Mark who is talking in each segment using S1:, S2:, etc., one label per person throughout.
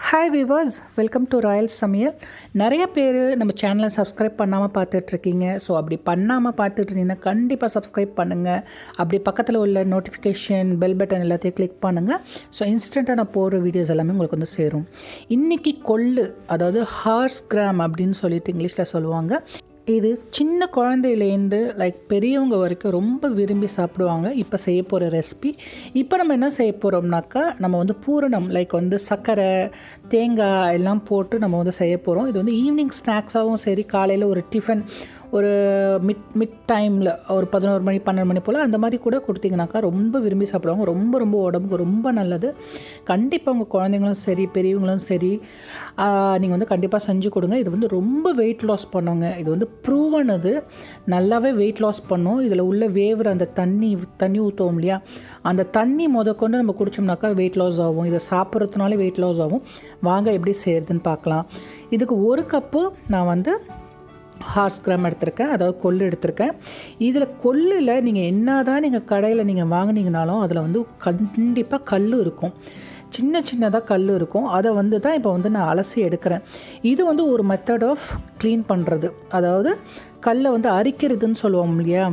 S1: Hi viewers, welcome to Royal சமையல். நிறைய பேர் நம்ம சேனலை சப்ஸ்கிரைப் பண்ணாமல் பார்த்துட்ருக்கீங்க. ஸோ அப்படி பண்ணாமல் பார்த்துட்டு இருந்தீங்கன்னா கண்டிப்பாக சப்ஸ்கிரைப் பண்ணுங்கள். அப்படி பக்கத்தில் உள்ள நோட்டிஃபிகேஷன் பெல் பட்டன் எல்லாத்தையும் கிளிக் பண்ணுங்கள். ஸோ இன்ஸ்டண்ட்டாக நான் போடுற வீடியோஸ் எல்லாமே உங்களுக்கு வந்து சேரும். இன்றைக்கி கொள்ளு, அதாவது ஹார்ஸ்கிராம் அப்படின்னு சொல்லிட்டு இங்கிலீஷில் சொல்லுவாங்க. இது சின்ன குழந்தையிலேருந்து பெரியவங்க வரைக்கும் ரொம்ப விரும்பி சாப்பிடுவாங்க. இப்போ செய்ய போகிற ரெசிபி. இப்போ நம்ம என்ன செய்ய போகிறோம்னாக்கா, நம்ம வந்து பூரணம் வந்து சர்க்கரை, தேங்காய் எல்லாம் போட்டு நம்ம வந்து செய்ய போகிறோம். இது வந்து ஈவினிங் ஸ்நாக்ஸாகவும் சரி, காலையில் ஒரு டிஃபன், ஒரு மிட் டைமில் ஒரு 11 மணி 12 மணி போல் அந்த மாதிரி கூட கொடுத்தீங்கனாக்கா ரொம்ப விரும்பி சாப்பிடுவாங்க. ரொம்ப ரொம்ப உடம்புக்கு ரொம்ப நல்லது. கண்டிப்பாக உங்கள் குழந்தைங்களும் சரி, பெரியவங்களும் சரி, நீங்கள் வந்து கண்டிப்பாக செஞ்சு கொடுங்க. இது வந்து ரொம்ப வெயிட் லாஸ் பண்ணுங்க. இது வந்து ப்ரூவன். அது நல்லாவே வெயிட் லாஸ் பண்ணும். இதில் உள்ள வேவுற அந்த தண்ணி ஊற்றுவோம் இல்லையா, அந்த தண்ணி முதற்கொண்டு நம்ம குடித்தோம்னாக்கா வெயிட் லாஸ் ஆகும். இதை சாப்பிட்றதுனாலே வெயிட் லாஸ் ஆகும். வாங்க எப்படி செய்கிறதுன்னு பார்க்கலாம். இதுக்கு 1 கப்பு நான் வந்து ஹார்ஸ்கிராம் எடுத்திருக்கேன், அதாவது கொள்ளு எடுத்திருக்கேன். இதில் கொள்ளில் நீங்கள் என்ன தான் நீங்கள் கடையில் நீங்கள் வாங்கினீங்கனாலும் அதில் வந்து கண்டிப்பாக கல் இருக்கும். சின்னதாக கல் இருக்கும். அதை வந்து தான் இப்போ வந்து நான் அலசி எடுக்கிறேன். இது வந்து ஒரு மெத்தட் ஆஃப் க்ளீன் பண்ணுறது, அதாவது கல்லை வந்து அரிக்கிறதுன்னு சொல்லுவோம் இல்லையா,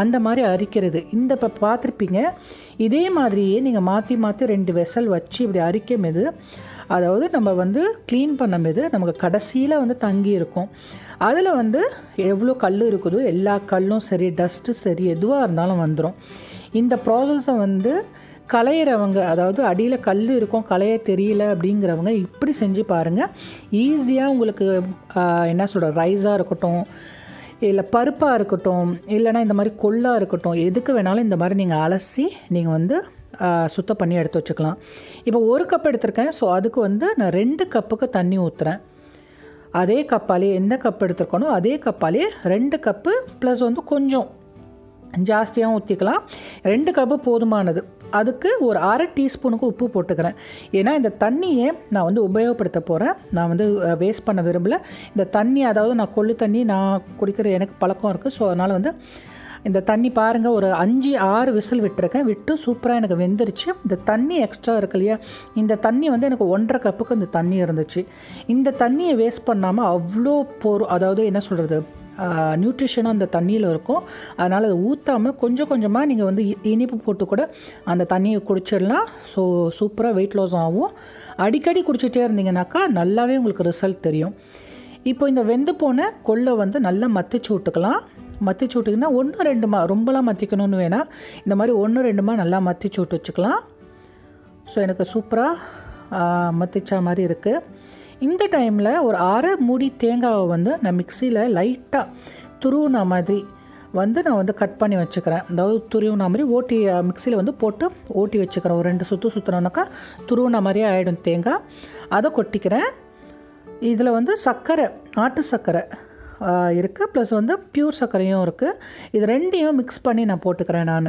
S1: அந்த மாதிரி அரிக்கிறது. இந்த இப்போ பார்த்துருப்பீங்க. இதே மாதிரியே நீங்கள் மாற்றி 2 வெசல் வச்சு இப்படி அரிக்கும் போது, அதாவது நம்ம வந்து க்ளீன் பண்ணும்போது நமக்கு கடைசியில் வந்து தங்கி இருக்கும். அதில் வந்து எவ்வளோ கல் இருக்குதோ எல்லா கல்லும் சரி, டஸ்ட்டு சரி, எதுவாக இருந்தாலும் வந்துடும். இந்த ப்ராசஸை வந்து களையிறவங்க, அதாவது அடியில் கல் இருக்கும் களைய தெரியல அப்படிங்கிறவங்க இப்படி செஞ்சு பாருங்கள். ஈஸியாக உங்களுக்கு என்ன சொல்கிற, ரைஸாக இருக்கட்டும், இல்லை பருப்பாக இருக்கட்டும், இல்லைனா இந்த மாதிரி கொள்ளாக இருக்கட்டும், எதுக்கு வேணாலும் இந்த மாதிரி நீங்கள் அலசி நீங்கள் வந்து சுத்தம் பண்ணி எடுத்து வச்சுக்கலாம். இப்போ 1 கப் எடுத்திருக்கேன். ஸோ அதுக்கு வந்து நான் 2 கப்புக்கு தண்ணி ஊற்றுறேன். அதே கப்பாலே எந்த கப் எடுத்துருக்கணும் அதே கப்பாலே 2 கப்பு ப்ளஸ் வந்து கொஞ்சம் ஜாஸ்தியாகவும் ஊற்றிக்கலாம். 2 கப்பு போதுமானது. அதுக்கு ஒரு 1/2 டீஸ்பூனுக்கு உப்பு போட்டுக்கிறேன். ஏன்னா இந்த தண்ணியை நான் வந்து உபயோகப்படுத்த போகிறேன். நான் வந்து வேஸ்ட் பண்ண விரும்பலை. இந்த தண்ணி, அதாவது நான் கொள்ளு தண்ணி நான் குடிக்கிற எனக்கு பழக்கம் இருக்குது. ஸோ அதனால் வந்து இந்த தண்ணி பாருங்கள், ஒரு 5-6 விசில் விட்டுருக்கேன். விட்டு சூப்பராக எனக்கு வெந்துருச்சு. இந்த தண்ணி எக்ஸ்ட்ரா இருக்கு இல்லையா, இந்த தண்ணி வந்து எனக்கு 1.5 கப்புக்கு இந்த தண்ணி இருந்துச்சு. இந்த தண்ணியை வேஸ்ட் பண்ணாமல் அவ்வளோ அதாவது என்ன சொல்கிறது, நியூட்ரிஷனும் அந்த தண்ணியில் இருக்கும். அதனால் அதை ஊற்றாமல் கொஞ்சமாக நீங்கள் வந்து இனிப்பு போட்டு கூட அந்த தண்ணியை குடிச்சிடலாம். ஸோ சூப்பராக வெயிட் லாஸ் ஆகும். அடிக்கடி குடிச்சிட்டே இருந்தீங்கன்னாக்கா நல்லாவே உங்களுக்கு ரிசல்ட் தெரியும். இப்போ இந்த வெந்து போன கொள்ளை வந்து நல்லா மத்திச்சு விட்டுக்கலாம். மத்திச்சு விட்டிங்கன்னா 1-2 ரொம்பலாம் மத்திக்கணும்னு வேணாம். இந்த மாதிரி 1-2 நல்லா மத்திச்சு விட்டு வச்சுக்கலாம். ஸோ எனக்கு சூப்பராக மத்திச்சா மாதிரி இருக்குது. இந்த டைமில் ஒரு 1/2 மூடி தேங்காவை வந்து நான் மிக்சியில் லைட்டாக துருவுன மாதிரி வந்து நான் வந்து கட் பண்ணி வச்சுக்கிறேன். அதாவது துருவுன மாதிரி மிக்சியில் வந்து போட்டு ஓட்டி வச்சுக்கிறேன். ஒரு 2 சுற்றினோன்னாக்கா துருவுன மாதிரியே ஆகிடும் தேங்காய். அதை கொட்டிக்கிறேன். இதில் வந்து சர்க்கரை, நாட்டு சர்க்கரை இருக்குது, ப்ளஸ் வந்து ப்யூர் சர்க்கரையும் இருக்குது. இது 2யும் மிக்ஸ் பண்ணி நான் போட்டுக்கிறேன் நான்.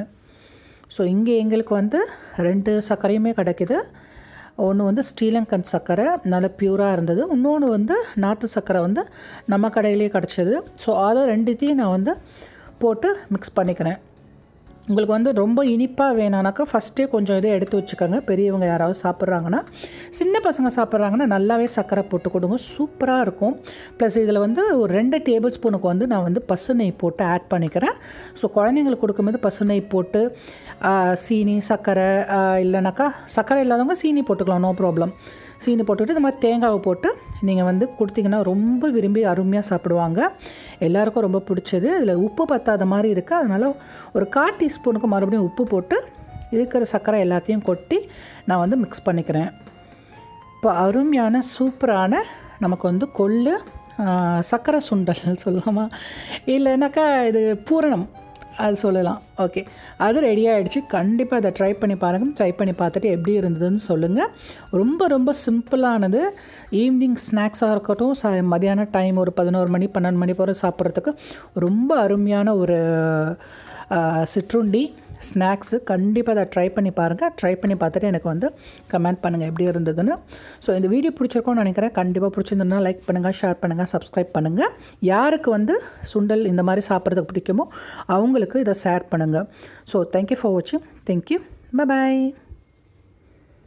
S1: ஸோ இங்கே எங்களுக்கு வந்து 2 சர்க்கரையுமே கிடைக்கிது. ஒன்று வந்து ஸ்ரீலங்கன் சர்க்கரை, நல்ல ப்யூராக இருந்தது. இன்னொன்று வந்து நாட்டு சர்க்கரை வந்து நம்ம கடையிலே கிடச்சிது. ஸோ அதை 2த்தையும் நான் வந்து போட்டு மிக்ஸ் பண்ணிக்கிறேன். உங்களுக்கு வந்து ரொம்ப இனிப்பாக வேணானாக்கா ஃபஸ்ட்டே கொஞ்சம் இதை எடுத்து வச்சுக்கோங்க. பெரியவங்க யாராவது சாப்பிட்றாங்கன்னா, சின்ன பசங்க சாப்பிட்றாங்கன்னா நல்லாவே சர்க்கரை போட்டு கொடுங்க, சூப்பராக இருக்கும். ப்ளஸ் இதில் வந்து ஒரு 2 டேபிள் ஸ்பூனுக்கு வந்து நான் வந்து பசு நெய் போட்டு ஆட் பண்ணிக்கிறேன். ஸோ குழந்தைங்களுக்கு கொடுக்கும்போது பசு நெய் போட்டு சீனி, சர்க்கரை, இல்லைனாக்கா சர்க்கரை இல்லாதவங்க சீனி போட்டுக்கலாம், நோ ப்ராப்ளம். சீனி போட்டுவிட்டு இந்த மாதிரி தேங்காவை போட்டு நீங்கள் வந்து கொடுத்தீங்கன்னா ரொம்ப விரும்பி அருமையாக சாப்பிடுவாங்க. எல்லாேருக்கும் ரொம்ப பிடிச்சது. இதில் உப்பு பத்தாத மாதிரி இருக்குது. அதனால் ஒரு 1/4 டீஸ்பூனுக்கு மறுபடியும் உப்பு போட்டு இருக்கிற சர்க்கரை எல்லாத்தையும் கொட்டி நான் வந்து மிக்ஸ் பண்ணிக்கிறேன். இப்போ அருமையான சூப்பரான நமக்கு வந்து கொள்ளு சர்க்கரை சுண்டல் சொல்லலாமா, இல்லைனாக்கா இது பூரணம் அது சொல்லலாம். ஓகே, அது ரெடி ஆகிடுச்சு. கண்டிப்பாக அதை ட்ரை பண்ணி பாருங்கள். ட்ரை பண்ணி பார்த்துட்டு எப்படி இருந்ததுன்னு சொல்லுங்கள். ரொம்ப ரொம்ப சிம்பிளானது. ஈவினிங் ஸ்நாக்ஸாக இருக்கட்டும், மதியான டைம் ஒரு 11 மணி 12 மணி போல் சாப்பிட்றதுக்கு ரொம்ப அருமையான ஒரு சிற்றுண்டி ஸ்நாக்ஸு. கண்டிப்பாக அதை ட்ரை பண்ணி பாருங்கள். ட்ரை பண்ணி பார்த்துட்டு எனக்கு வந்து கமெண்ட் பண்ணுங்கள் எப்படி இருந்ததுன்னு. ஸோ இந்த வீடியோ பிடிச்சிருக்கோன்னு நினைக்கிறேன். கண்டிப்பாக பிடிச்சிருந்ததுன்னா லைக் பண்ணுங்கள், ஷேர் பண்ணுங்கள், சப்ஸ்கிரைப் பண்ணுங்கள். யாருக்கு வந்து சுண்டல் இந்த மாதிரி சாப்பிட்றதுக்கு பிடிக்குமோ அவங்களுக்கு இதை ஷேர் பண்ணுங்கள். ஸோ தேங்க்யூ ஃபார் வாட்சிங். தேங்க்யூ. பை.